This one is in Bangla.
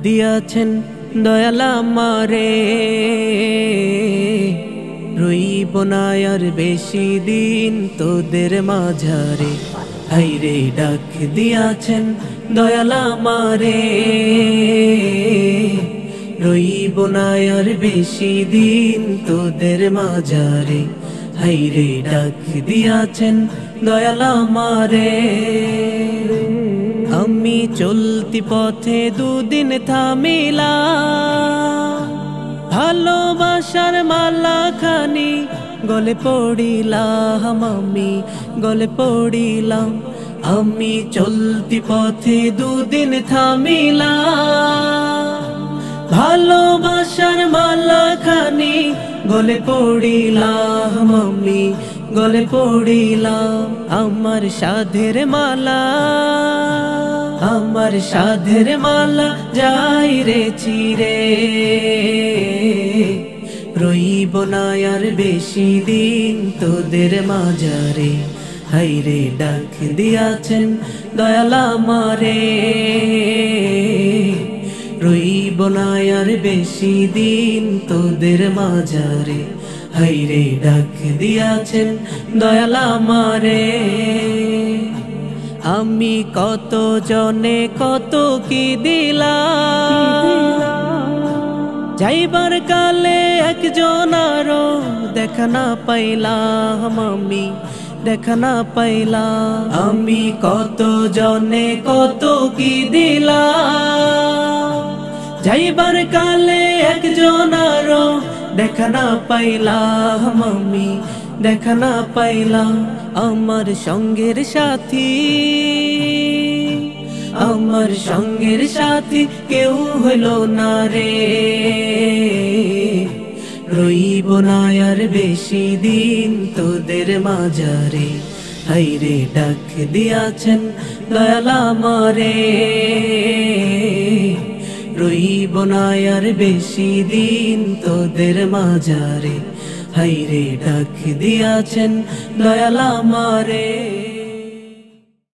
দিয়াছেন দয়াল আমারে, রইব না আর বেশি দিন তোদের মাঝারে। হাইরে ডাক দিয়াছেন দয়াল আমারে, রইব না আর বেশি দিন তোদের মাঝারে। হাইরে ডাক দিয়াছেন দয়াল আমারে। আমি চলতি পথে দুদিন থামিলাম, ভালোবাসার মালা খানি গলে পড়িলাম, আমি গলে পড়িলাম। আমি চলতি পথে দুদিন থামিলাম, ভালোবাসার মালা খানি গলে পড়িলাম, আমি গলে পড়িলাম। আমার সাধের মালা, আমার সাধের মালা যাই রে চিরে, রইব না আর বেশি দিন তোদের মাঝারে। হাইরে ডাক দিয়াছেন দয়াল আমারে, রইব না আর বেশি দিন তোদের মাঝারে। হাইরে ডাক দিয়াছেন দয়াল আমারে। আমি কত জনে কত কি দিলাম, যাইবার কালে একজন আরো দেখা না পাইলাম, আমি দেখা না পাইলাম। আমি কত জনে কত কি দিলাম, যাইবার কালে একজন আরো দেখা না পাইলাম, আমি দেখা না পাইলাম। আমার সঙ্গের সাথী, আমার সঙ্গের সাথী কেউ হলো না রে, রইব না আর বেশি দিন তোদের মাঝারে। হাইরে ডাক দিয়াছেন দয়াল আমারে, রইব না আর বেশি দিন তোদের মাঝারে। হাইরে ডাক দিয়াছেন দয়াল আমারে।